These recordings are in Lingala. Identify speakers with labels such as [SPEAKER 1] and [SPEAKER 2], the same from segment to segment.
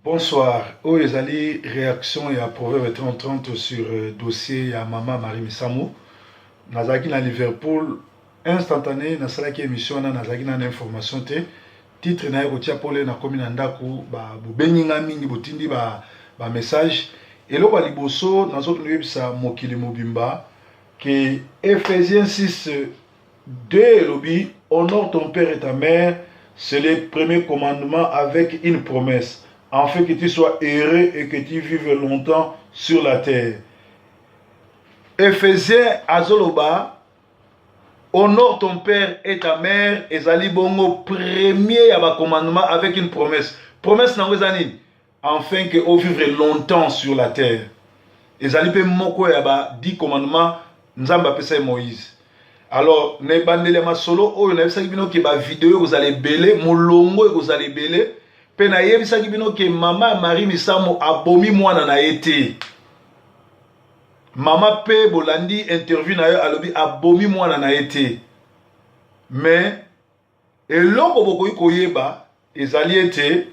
[SPEAKER 1] Bonsoir. Oh, les alliés, réaction et à Proverbe 30 sur dossier à Maman Marie Missamou. Nazaki na Liverpool, instantané, na salaki émission na nazaki na information te. Titre na yeko tia pole na komi na ndaku, ba bubeninga mingi botindi ba message. Et là, liboso, na zoto nuyebisa mokili mobimba, que Ephésiens 6, 2 lobby, honore ton père et ta mère, c'est le premier commandement avec une promesse. Afin que tu sois heureux et que tu vives longtemps sur la terre. Ephésiens Azoloba, honore ton père et ta mère, et Zali Bongo, premier commandement avec une promesse. Promesse n'a pas dit, afin que vous vivez longtemps sur la terre. Et Zali pe moko yaba 10 commandements, Nzamba pesa Moïse. Alors, ne bandele ma solo, oh, na bisa kibino ke ba vidéo vous allez belé, molongo vous allez belé. Pe na yebisa kibino ke Maman Marie Missamou abomi mwana na ete. Mama pe bolandi interview na yo alobi abomi mwana na ete. Mais eloko bokoyi koyeba ezali ete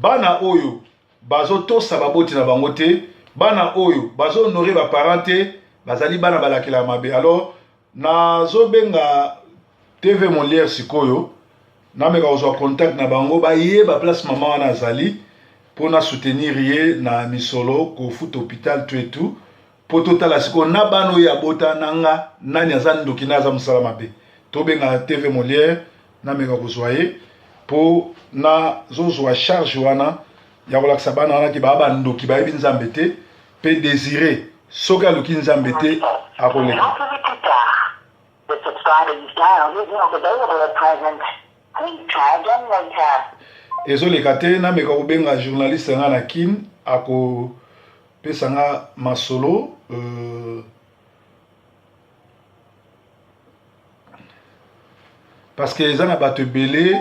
[SPEAKER 1] bana oyo bazo to sababoti na bango te, bana oyo bazo honorer ba parents te, bazali bana balakela mabe. Alors nazo benga TV Molière sikoyo na meka ozwa contact na bango ba yeba place maman wana azali pour na soutenir ye na misolo ko foot hôpital tout et tout. Poto tala siko na bano ya bota nanga nani azani ndoki na za musala mabe. To benga TV Molière na meka kozwaye pour na zozwa charge wana ya kolakisa bana wana ki baba ndoki ba yebi nzambe te pe désirer soka luki nzambe te akoleka. Ezoleka te na meka kobenga journaliste nga na kin ako pesa nga masolo parce que eza na bato ebele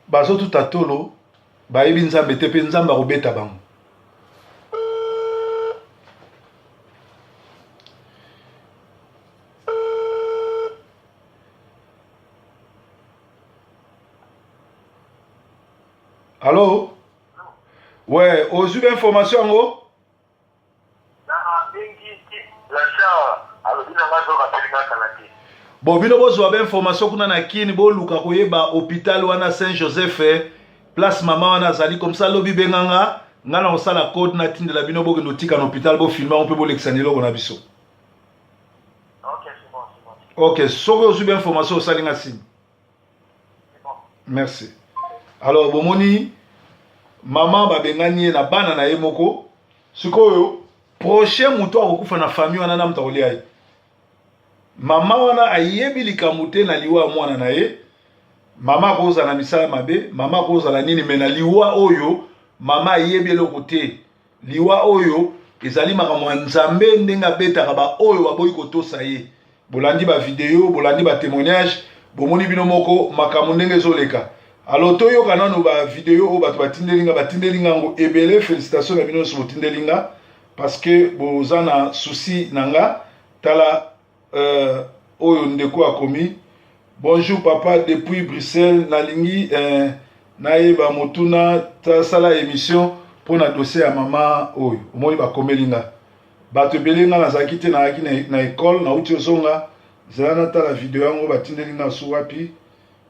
[SPEAKER 1] bazo tout atolo bayebi nzambe te pe nzambe akobeta bango. Allô? Ouais, aux eu information en haut? Bon, bino bozo ba information kuna na kini bo luka koyeba hôpital wana Saint-Joseph place maman wana zali comme ça lobi benganga ngana osala code na tindela bino bo notika na hôpital bo filmer on peut bo lexanelo na biso. OK, c'est bon, c'est bon. OK, soko ozu ba information osalinga signe. C'est bon. Merci. Alors bomoni maman babengani na bana na yemoko sikoyo prochain muto akokufa na famille wana na mtaolia yi. Mama wana ayebi likamute na liwa mwana na ye. Mama koza na misala mabe, mama koza na nini mena liwa oyo, mama ayebi eloko te. Liwa oyo ezali makambo nzambe ndenga betaka ba oyo baboyi kotosa ye. Bolandi ba vidéo, bolandi ba témoignage, bomoni bino moko makambo ndenge ezoleka. Alors toyo kanano ba vidéo o bato batindelinga ngo ebele félicitations na bino so botindelinga parce que bozana souci nanga tala oyo ndeko akomi. Bonjour papa depuis Bruxelles nalingi naeba motuna ta sala émission pour na dossier ya maman oyo omoni bakomelinga bato belenga nazaki te na école na uti ozonga zana tala vidéo yango batindelinga su wapi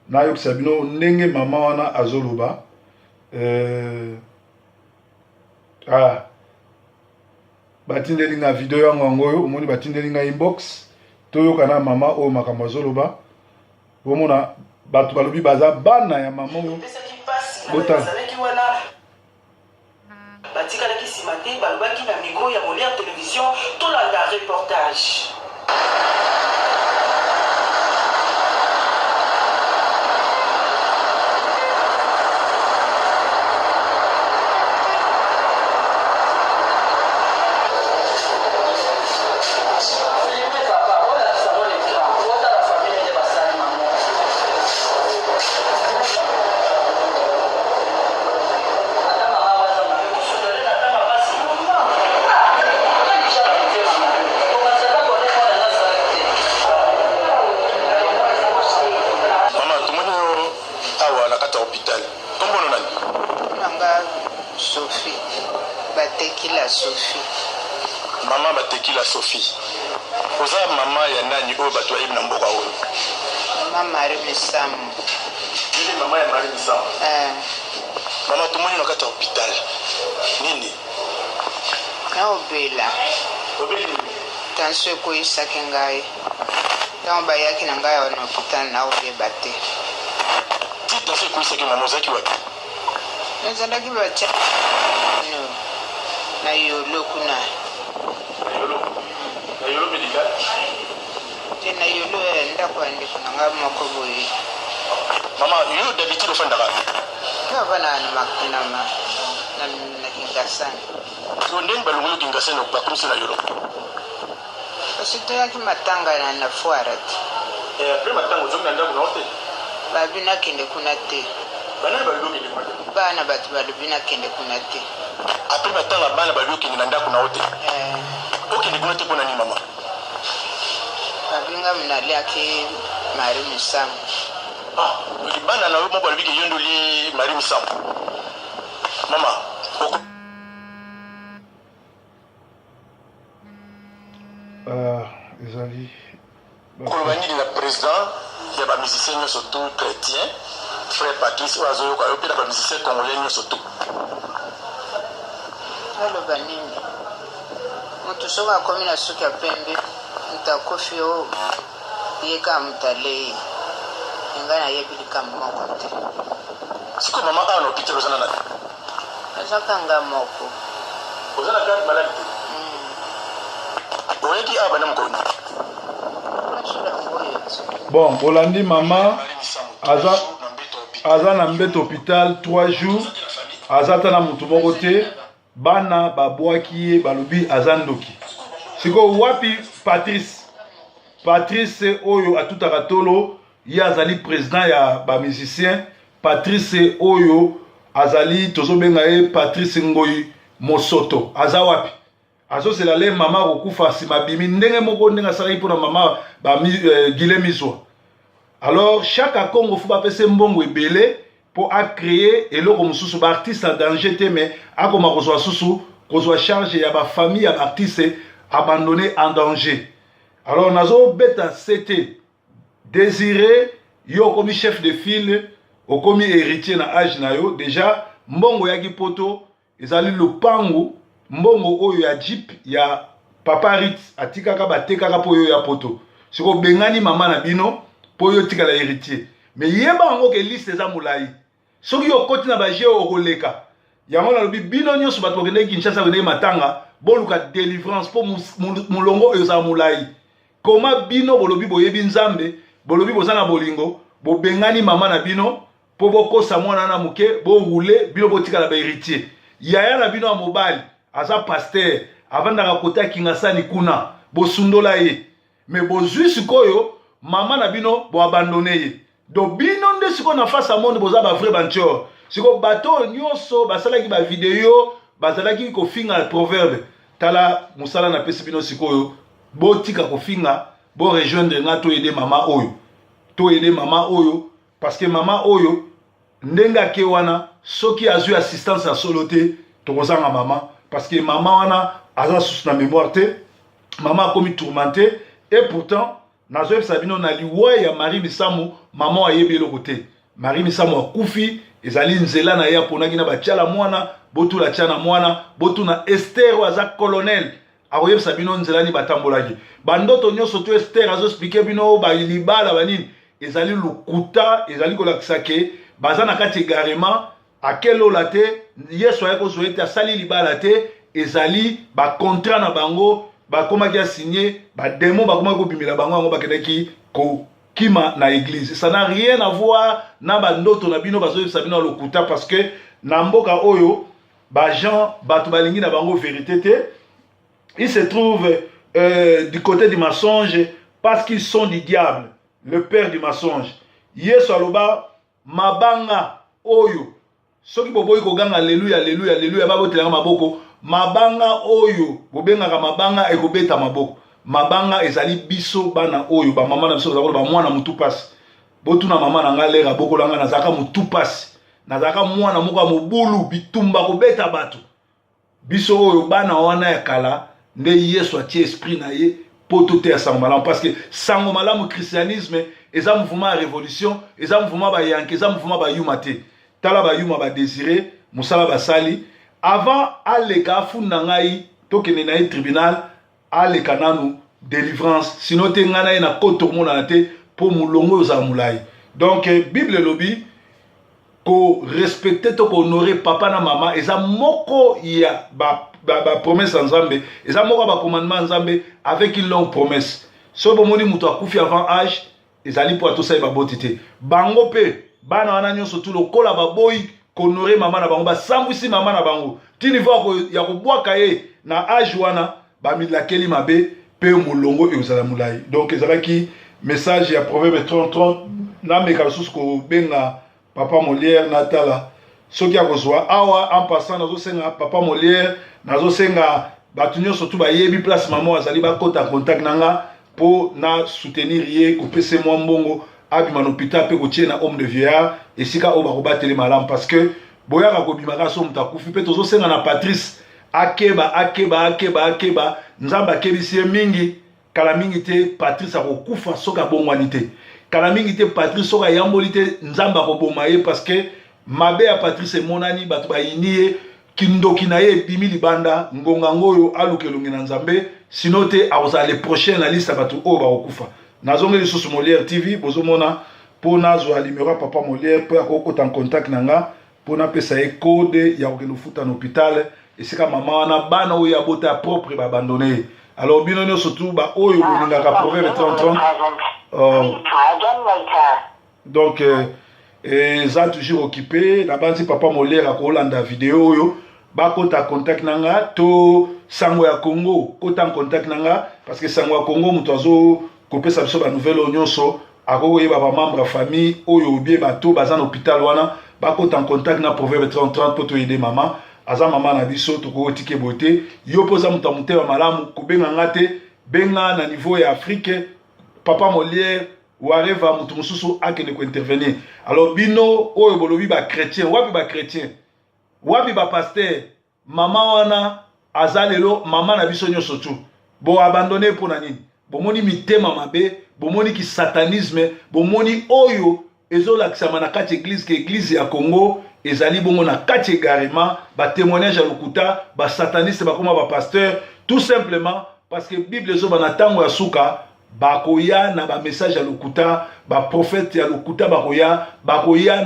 [SPEAKER 1] na yokisa bino ndenge mama wana azoloba batindelinga video yango ngoyo omoni batindelinga inbox toyoka na mama o makambo azoloba bomona bato balobi baza bana ya mama oyo botala
[SPEAKER 2] batikalaki nsima te balobaki na micro ya Molière télévision tolanda reportage.
[SPEAKER 3] batekila Sophie.
[SPEAKER 4] Maman batekila Sophie. Oza maman ya nani oyo bato bayebi na mboka oyo?
[SPEAKER 3] Maman Marie Misamu.
[SPEAKER 4] Nini maman ya Marie Misamu? Maman tumoni na kati ya hôpital. Nini?
[SPEAKER 3] Na obela.
[SPEAKER 4] Obeli.
[SPEAKER 3] Tension ekoyisaki ngai. Ntango bayaki na ngai na hôpital na obeba te.
[SPEAKER 4] Ti tension ekoyisaki maman ozalaki wapi?
[SPEAKER 3] Nazalaki batia na yolo kuna.
[SPEAKER 4] Na yolo médical?
[SPEAKER 3] Te na yolo ndako ya ndeko na ngai moko boye.
[SPEAKER 4] Maman, yo d'habitude ofandaka?
[SPEAKER 3] Kava na Kingasani.
[SPEAKER 4] So ndenge balongoli Kingasani bakomisi na yolo?
[SPEAKER 3] Kasi toyaki matanga na foire te.
[SPEAKER 4] Après matanga ozongi na ndako na ote?
[SPEAKER 3] Babi nakende kuna te.
[SPEAKER 4] Banani balobi okende kuna te?
[SPEAKER 3] Bana bato balobi nakende kuna te.
[SPEAKER 4] Après matanga bana balobi okende na ndako na ote? Okende kuna te mpona nini mama?
[SPEAKER 3] Babi nga munaliaki Marie Misamu.
[SPEAKER 4] Bana na yo moko balobi ke yo ndoli Marie Misamu. Mama,
[SPEAKER 1] ezali
[SPEAKER 4] koloba nini na président ya bamusicien nyonso tu chrétien frère Patrice oyo azoyoka yo mpe na bamusicien congolais nyonso tu?
[SPEAKER 3] Aloba nini? Moto soki akomi na suki ya pembe moto akofi o ye kaka moto alei engai nayebi likambo moko te.
[SPEAKER 4] Sikoyo mama awa na hôpital oza na nani?
[SPEAKER 3] Azaka nga moko.
[SPEAKER 4] Oza na garde malade te? Oyeki awa bana mokoni?
[SPEAKER 1] Bon, Olandi mama aza na mbeto hôpital 3 jours. Azata na mutu moko te. Bana babwaki ye balobi aza ndoki. Siko wapi Patrice oyo atutaka tolo ye azali président ya ba musicien. Patrice oyo azali tozobenga ye Patrice Ngoyi Mosoto. Aza wapi? Azosela le mama kokufa sima bimi ndenge moko ndenge asalaki mpona mama Guilé Mizwa. Alors chaque Congo faut pese mbongo ebele pour créer eloko mususu ba artiste en danger te mais akoma kozwa susu kozwa charge ya ba famille ya artiste abandonné en danger. Alors nazo beta c'était désiré yo komi chef de file o komi héritier na âge na yo déjà mbongo ya kipoto ezali lupangu mbongo oyo ya jeep ya papa Ritz atikaka batekaka po yo ya poto siko bengani mama na bino po yo tika la héritier mais yeba ngo ke liste eza mulai soki yo koti na baje okoleka yango na lobi bino nyonso bato bakende Kinshasa bende matanga boluka délivrance po mulongo eza mulai koma bino bolobi boyebi nzambe bolobi bozana bolingo bobengani mama na bino po bokosa mwana na muke bo roule bino botika la ba héritier yaya na bino a mobali aza pasteur avandaka kota Kingasani kuna bosundola ye mais bozwi sikoyo mama na bino bo abandonné ye do bino nde siko na face à monde boza ba vrai banchor siko bato nyonso basalaki ba video bazalaki ko finga proverbe tala musala na pesi bino sikoyo botika ko finga bo rejoindre nga to aider mama oyo parce que mama oyo ndenga ke wana soki azui assistance à soloté to kozanga mama parce que maman wana aza sous na mémoire te maman a commis tourmenté et pourtant nazo sabino na liwa ya Marie Misamu maman ayebi eloko te Marie Misamu akufi ezali nzela na ya ponaki na batiala mwana botu la tiana mwana botu na Esther waza colonel akoyeb sabino nzela ni batambolaki bandoto nyonso to Esther azo expliquer bino ba libala banini ezali lukuta ezali kolakisa ke baza na kati garement akelo la te yeso ayeko zoete asali libala te ezali ba contrat na bango ba komaki a signé ba démon ba komaki kobimela bango yango bakendaki ko kima na église ça n'a rien à voir na ba ndoto na bino bazo sabino lokuta parce que na mboka oyo ba gens bato balingi na bango vérité te il se trouve du côté du mensonge parce qu'ils sont du diable le père du mensonge yeso aloba mabanga oyo soki boboyi koganga alléluia alléluia alléluia babotelanga maboko mabanga oyo bobengaka mabanga ekobeta maboko mabanga ezali biso bana oyo ba mama na biso bazakolo ba mwana mutu pasi botuna mama na nga lera bokolanga nazaka mutu pasi nazaka mwana moko ya mobulu bitumba kobeta bato biso oyo bana wana ya kala nde Yesu atie esprit na ye poto te ya sango malamu parce que sango malamu christianisme eza mouvement ya révolution eza mouvement ba yanke eza mouvement ba yuma te tala ba yuma ba désiré musala basali avant aleka afunda ngai tokende na ye tribunal aleka nanu délivrance sinon te ngana ye na koto mona te po mulongo ozala mulai donc bible lobi ko respecter to ko honorer papa na mama eza moko ya ba promesse nzambe eza moko ba commandement nzambe avec une longue promesse so bomoni muto akufi avant âge ezali po atosa ba botité bango pe bana wana nyonso tout lokola ba boy ko honorer mama na bango ba sambwisi mama na bango ti niveau ya ko bwaka ye na âge wana ba milakeli mabe pe mulongo ezala mulai donc ezalaki message ya proverbe 30 na meka susu ko benga papa Molière natala soki akozwa awa en passant nazo senga papa Molière nazo senga batu nyonso tu bayebi place maman azali bakota contact nanga po na soutenir ye ko pese mwa mbongo abima na hôpital pe ko tie na homme de vieillard esika o bakobateli malamu parce que boyaka ko bimaka so mutakufi pe tozo senga na Patrice akeba nzamba kebisi mingi kala mingi te Patrice akokufa soka bongwani te kala mingi te Patrice soka yamboli te nzamba akoboma ye parce que mabe ya Patrice monani bato bayini kindoki na ye bimi libanda ngonga ngoyo alukelongi na nzambe sino te akozala le prochain na liste bato oyo bakokufa nazongeli susu Molière TV bozomona po nazwa numéro papa Molière po akokota en contact nanga po napesa ye code ya kokende futa na hôpital esika mama wana bana oyo abota ya propre babandone alors bino nyonso tu ba oyo bolingaka proverbe 30 donc eza toujours occupé na banzi papa Molière akolanda vidéo oyo bakota contact nanga to sango ya Congo kota en contact nanga parce que sango ya Congo muto azo kopesa biso ba nouvelle nyonso akoyeba ba membre ya famille oyo bien bato baza na hôpital wana bakota en contact na proverbe 30 pour to aider maman aza mama na biso toko tike bote yo poza mutamute wa malamu kubenga ngate benga na niveau ya Afrique papa Molière wareva mutu mususu akene ko intervenir alors bino oyo bolobi ba chrétien wapi ba pasteur mama wana azalelo mama na biso nyonso tu bo abandonner pour nini bomoni mitema mabe bomoni ki satanisme bomoni oyo ezolakisama na kati église ya Congo ezali bongo na kati également ba témoignage ya lokuta ba sataniste bakoma ba pasteur tout simplement parce que bible ezoba na tango ya suka bakoya na ba message ya lokuta ba prophète ya lokuta bakoya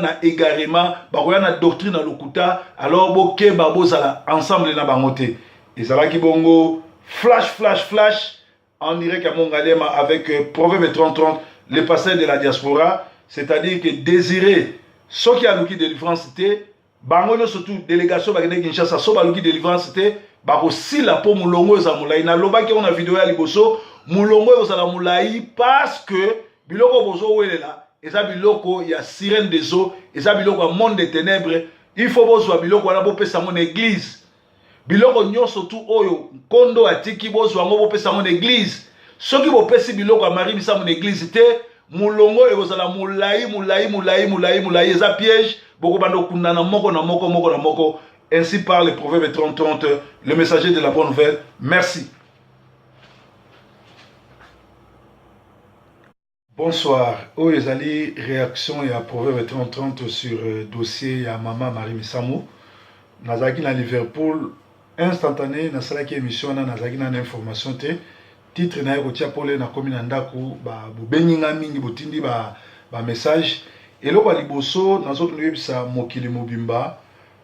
[SPEAKER 1] na également bakoya na doctrine ya lokuta alors boke babozala ensemble na bangote ezalaki bongo flash en direct à Mongalema avec Proverbe 30 le pasteur de la diaspora c'est-à-dire que désiré ce qui a l'outil de délivrance c'était bangono surtout délégation bagene Kinshasa so baluki délivrance c'était bako sila po mulongo za mulai na lobaki on a vidéo ya liboso mulongo za la mulai parce que biloko bozo welela eza biloko ya sirène des eaux eza biloko ya monde des ténèbres il faut bozwa biloko wana bopesa mon église biloko nyonso tu oyo kondo atiki bozwa ngo bopesa mon église soki bopesi biloko ya Marie bisa mon église te mulongo ekozala mulai eza piège boko bando kundana moko na moko ainsi parle le proverbe 30 le messager de la bonne nouvelle. Merci. Bonsoir. Ezali réaction ya proverbe 30 sur dossier ya maman Marie Misamou. Nazaki na Liverpool instantané na salaki émission na nazaki na information te titre na ko tia pole na komi na ndaku ba bubeninga mingi botindi ba message eloko liboso nazo tunebisa mokili mobimba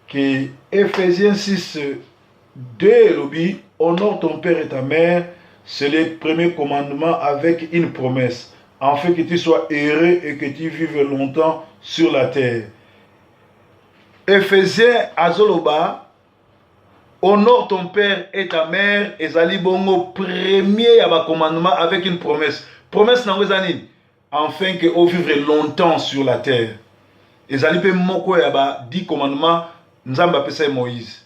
[SPEAKER 1] que Ephésiens 6:2 lobi honore ton père et ta mère, c'est le premier commandement avec une promesse afin que tu sois heureux et que tu vives longtemps sur la terre. Ephésiens azoloba honore ton père et ta mère ezali bongo premier ya ba commandement avec une promesse. Promesse nango ezani afin que on vivre longtemps sur la terre. Ezali pe moko ya ba 10 commandements nzamba pesa Moïse.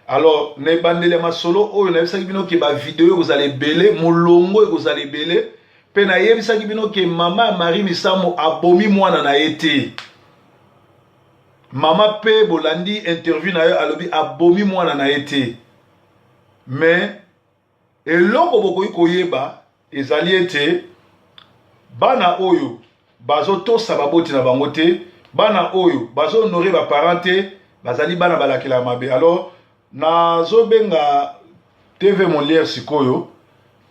[SPEAKER 1] Alors ne bandele masolo oyo na bisaki bino ke ba vidéo vous allez belé molongo vous allez belé pe na yebisaki bino ke mama Marie Misamou abomi mwana na été. Mama pe bolandi interview na yo alobi abomi mwana na été. mais eloko bokoki koyeba ezali ete bana oyo bazotosa baboti na bango te, bana oyo bazohonore baparent te, bazali bana balakela mabe. Alors nazobenga TV Molière sikoyo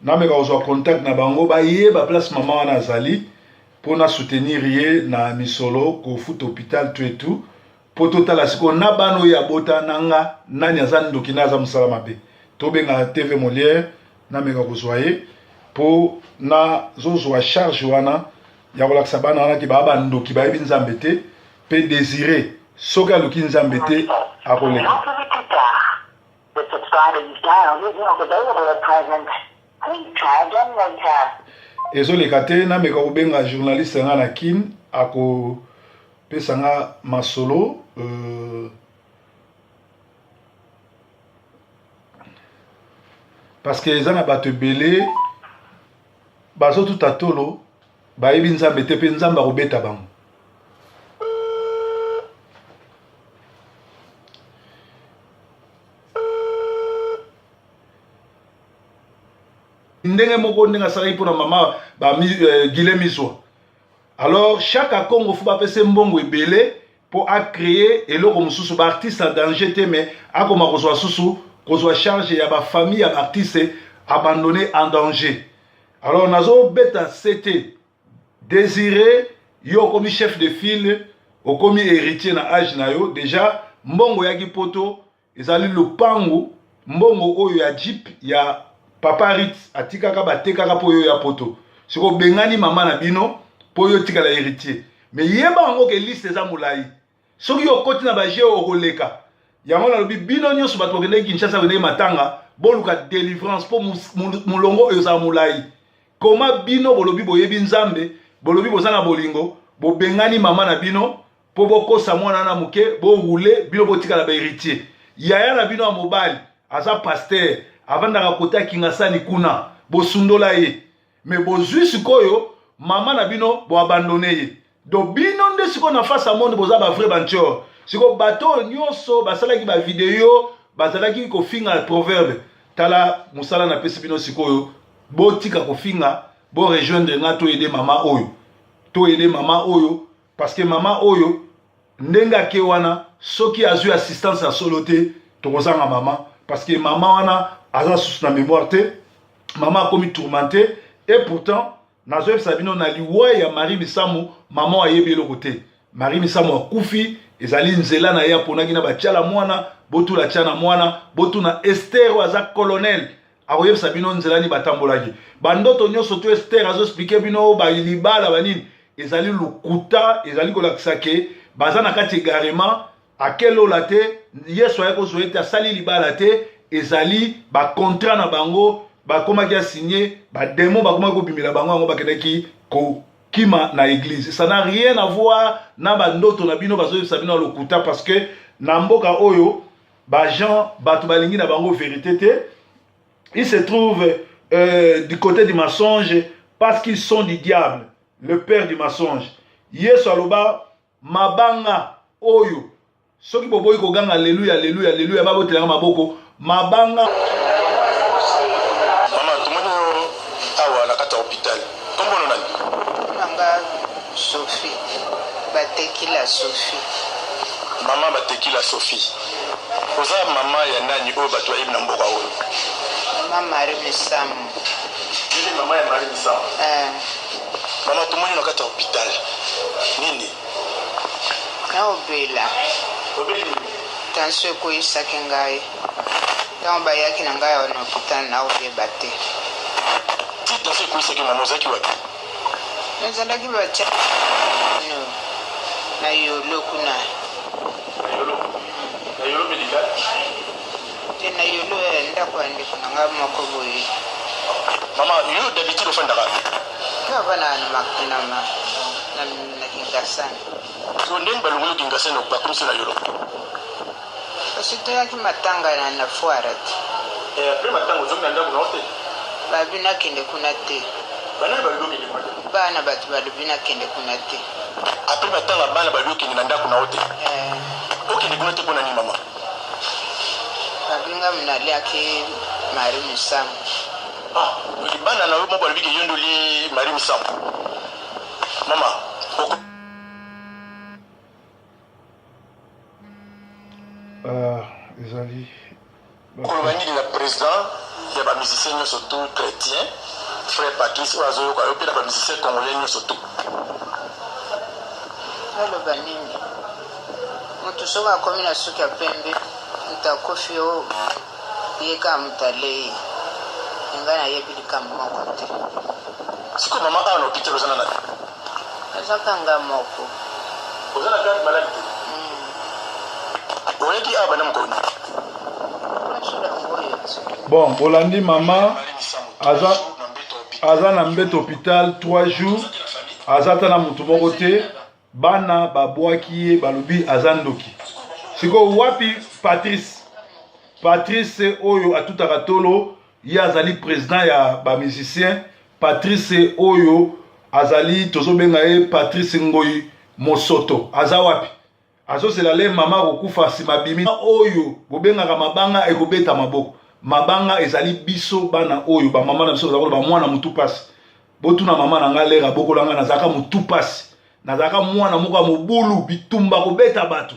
[SPEAKER 1] nameka kozwa contact na bango bayeba place mama wana azali pona soutenir ye na misolo kofuta hôpital tout et tout po totala sikoyo na bana oyo abota nanga nani aza ndoki na aza mosala mabe. Tobenga TV Molière nameka kozwa ye po na zozwa charge wana ya kolakisa bana wana ki baba ndoki bayebi nzambe te pe désiré soki aluki nzambe te akoleka. Ezoleka te nameka kobenga journaliste nga na kin ako pesa nga masolo parce que eza na bato ebele bazotuta tolo bayebi nzambe te mpe nzambe akobeta bango. Ndenge moko ndenge asalaki mpona mama Guilé Miswa. Alors chaque Congo faut bapesa mbongo ebele pour créer eloko mosusu ba artiste en danger te mais akoma kozwa susu kozwa charge ya ba famille ya artiste abandonné en danger. Alors nazo beta c'était désiré yo komi chef de file o komi héritier na âge na yo déjà mbongo ya kipoto ezali lupangu mbongo oyo ya jeep ya Papa Ritz atikaka batekaka po yo ya poto. Siko bengani mama na bino po yo tika la héritier. Mais yeba ngo ke liste eza mulai. Soki yo koti na baje okoleka. Yango na lobi bino nyonso bato bakende Kinshasa wende matanga boluka délivrance po mulongo eza mulai. Koma bino bolobi boyebi nzambe, bolobi bozana bolingo, bo bengani mama na bino po bokosa mwana na muke bo roule bino botika la ba héritier. Yaya na bino a mobali aza pasteur avanda kota kingasani kuna bosundola ye mais bozwi sikoyo mama na bino bo abandonné ye do bino nde siko na face à monde boza ba vrai banchor siko bato nyonso basalaki ba vidéo bazalaki ko finga proverbe tala musala na pesi bino sikoyo botika ko finga bo rejoindre nga to aider mama oyo parce que mama oyo ndenga ke wana soki azui assistance à soloté to kozanga mama parce que mama wana aza sous na mémoire te maman a commis tourmenté et pourtant nazo sabino na liwa ya Marie Misamu maman ayebi le côté Marie Misamu akufi ezali nzela na ya ponaki na batiala mwana botu la tiana mwana botu na Esther waza colonel akoyeb sabino nzela ni batambolaki bandoto nyonso to Esther azo expliquer bino ba libala banini ezali lukuta ezali kolakisa ke baza na kati garement akelo la te yeso ayeko zoete asali libala te ezali ba contrat na bango ba komaki a signé ba démon ba komaki kobimela bango yango bakendaki ko kima na église. Ça n'a rien à voir na ba ndoto na bino bazo sabino lokuta parce que na mboka oyo ba gens bato balingi na bango vérité te. Il se trouve du côté du mensonge parce qu'ils sont du diable, le père du mensonge. Yesu aloba mabanga oyo soki boboyi ko ganga alléluia alléluia alléluia ba botelanga maboko mabanga
[SPEAKER 4] mama tumoni awa na kata hôpital kombono nani
[SPEAKER 3] manga Sophie batekila Sophie
[SPEAKER 4] mama batekila Sophie oza mama ya nani oyo bato bayebi na mboka oyo
[SPEAKER 3] mama Marie Misamu
[SPEAKER 4] nini mama ya Marie Misamu mama tumoni na kata hôpital nini
[SPEAKER 3] na obela
[SPEAKER 4] obeli
[SPEAKER 3] tension ekoyisaki ngai ntango bayaki na ngai na hôpital na oyeba te
[SPEAKER 4] ti tension ekoyisaki mama ozalaki wapi
[SPEAKER 3] nazalaki batia na yolo kuna
[SPEAKER 4] na yolo médical
[SPEAKER 3] te na yolo ndako ya ndeko na ngai moko boye
[SPEAKER 4] mama yo d'habitude ofandaka
[SPEAKER 3] kava na Kingasani
[SPEAKER 4] so ndenge balongoli Kingasani bakomisi na yolo
[SPEAKER 3] kasi toyaki matanga na foire te
[SPEAKER 4] après matanga ozongi na ndako na ote
[SPEAKER 3] babi nakende kuna te
[SPEAKER 4] banani balobi okende kuna te
[SPEAKER 3] bana bato balobi nakende kuna te
[SPEAKER 4] après matanga bana balobi okende na ndako na ote okende kuna te mpona nini mama
[SPEAKER 3] babinga munaliaki Marie Musambu.
[SPEAKER 4] Ah, bana na moko alibiki yondoli Marie Musambu. Mama,
[SPEAKER 1] ezali
[SPEAKER 4] kolobani la président ya ba musiciens nyonso tout chrétien frère Patrice oazo ko pe ba musiciens congolais nyonso tout.
[SPEAKER 3] Aloba nini? Mutu soka akomi na suki ya pembe mutu akufi o ye kaka mutu alei ngai nayebi likambo moko te.
[SPEAKER 4] Siko mama awa na hôpital ozana na
[SPEAKER 3] azaka nga moko
[SPEAKER 4] ozana garde malade te. Oyeki awa bana mokoni.
[SPEAKER 1] bon olandi mama aza na mbeto hôpital 3 jours aza ata na mutu moko te bana babwaki ye balobi aza ndoki sikoyo wapi Patrice oyo atutaka tolo ye azali président ya bamusicien Patrice oyo azali tozobenga ye Patrice Ngoyi Mosoto aza wapi azosela le mama kokufa nsima bimi oyo bobengaka mabanga ekobeta maboko mabanga ezali biso bana oyo bamama na biso bazakolo bamwana mutu pasi botuna mama na nga lera bokolanga nazalaka mutu pasi nazalaka mwana moko ya mobulu bitumba kobeta bato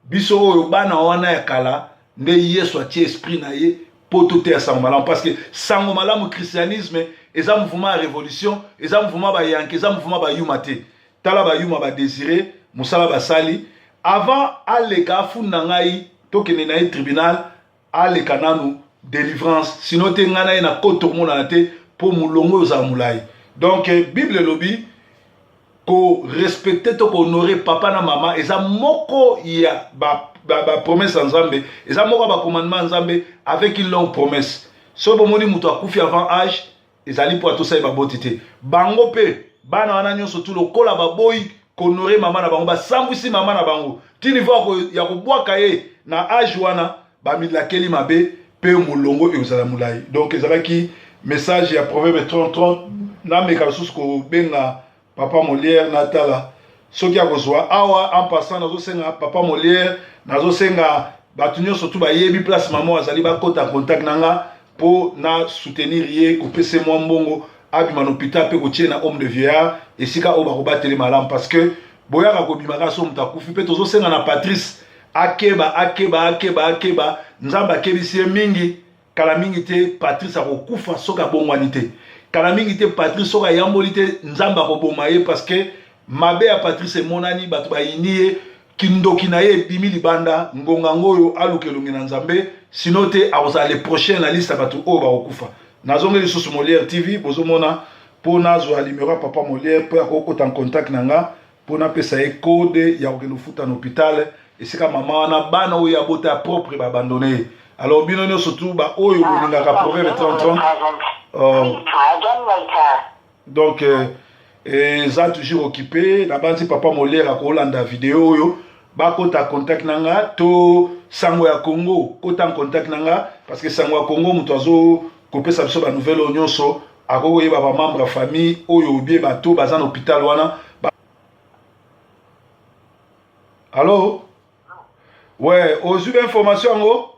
[SPEAKER 1] biso oyo bana wana ya kala nde yesu atie esprit na ye poto te ya sango malamu parce que sango malamu christianisme eza mouvement ya révolution eza mouvement bayanke eza mouvement bayuma te tala bayuma badésiré mosala basali avant aleka afunda ngai tokende na ye tribunal aleka nanu délivrance sino te ngai na ye na koto komonana te mpo molongo ozala molai donc bible elobi ko respecter to ko honorer papa na mama eza moko ya ba promesse en Nzambe eza moko ba commandement en Nzambe avec une longue promesse so bomoni muto akufi avant âge ezali po atosa ba botité bango pe bana wana nyonso tout lokola ba boy ko honorer mama na bango ba sambwisi mama na bango ti niveau ya ko bwaka ye na âge wana ba milakeli mabe pe mulongo ezala mulai donc ezalaki message ya proverbe 30 na meka susu ko benga Papa Molière Natala soki akozwa awa en passant nazosenga Papa Molière nazosenga batu nyonso tu bayebi place maman azali bakota contact nanga po na soutenir ye kopese mwa mbongo abima na hôpital pe kotie na homme de vieillard esika oyo bakobateli malamu parce que boyaka kobimaka so mutu akufi pe tozosenga na Patrice akeba nzambe akebisi ye mingi kala mingi te Patrice akokufa soki abongwani te kala mingi te Patrice soka yamboli te nzamba koboma ye parce que mabe ya Patrice monani bato bayini ye kindoki na ye bimi libanda ngonga ngoyo alukelongi na nzambe sino te akozala le prochain na liste bato oyo bakokufa nazongeli lisusu Molière TV bozomona mpo nazwa numéro ya Papa Molière mpo ya kokota en contact na nga mpo napesa ye code ya kokende ofuta na hôpital esika mama wana bana oyo abota ya propre babandone ye alors bino nyonso tu baoyo bolingaka proverbe 30 donc eza toujours occupé na bandi Papa Molière akolanda vidéo oyo bakota contact nanga to sango ya Congo kota en contact nanga parce que sango ya Congo mutu azo kopesa biso ba nouvelle oyo nyonso akokoyeba ba membre ya famille oyo obie bato baza na hôpital wana Allô? Ouais, aux eu information yango?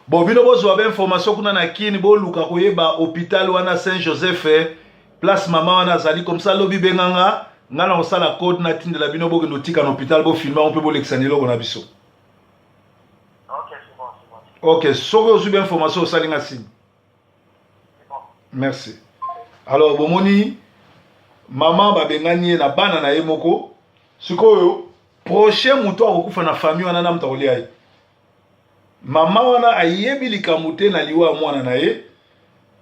[SPEAKER 1] Bon, bino bozwa ba information kuna na kini boluka koyeba hôpital wana Saint-Joseph place mama wana azali comme ça lobi benganga ngana kosala code na tindela bino boke notika na hôpital bo filmer on peut bolekisana eloko na biso.
[SPEAKER 4] OK, c'est bon.
[SPEAKER 1] OK, soko ozu ba information osalinga signe.
[SPEAKER 4] C'est bon.
[SPEAKER 1] Merci. Alors bomoni maman babengani na bana na ye moko sikoyo prochain mutu akokufa na famille wana na mutakolia ye. Mama wana ayebi likambo te na liwa mwana na ye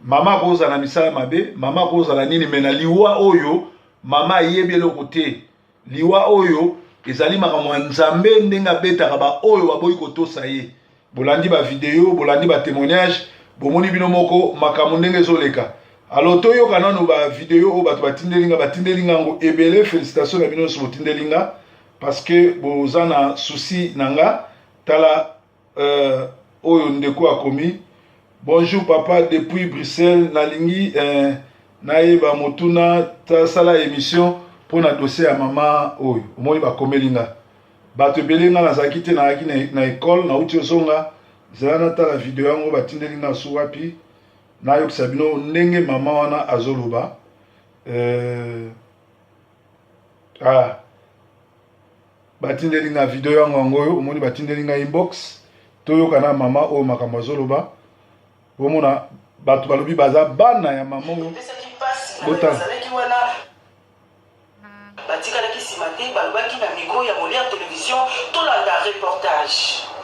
[SPEAKER 1] mama koza na misala mabe mama koza na nini me na liwa oyo mama ayebi eloko te liwa oyo ezali makambo ya Nzambe ndenge abetaka ba oyo baboyi kotosa ye bolandi ba video bolandi ba témoignage bomoni bino moko makambo ndenge ezoleka alors toyoka nano ba video oyo bato batindelinga ngo ebele félicitations na bino so botindelinga parce que boza na souci nanga tala oyo ndeko akomi bonjour papa depuis Bruxelles nalingi naeba motuna tasala émission pour na dossier ya mama oyo omoni bakomelinga bato ebele nga nazalaki te nayaki na école nauti ozonga zela natala video yango batindeli nga su wapi nayokisa bino ndenge mama wana azoloba batindeli nga video yango yango omoni batindeli nga inbox toyoka na mama oyo makambo azoloba omona bato balobi baza bana ya mama oyo botana
[SPEAKER 2] batikalaki nsima te balobaki na mikro ya Molière Télévision tolanda reportage.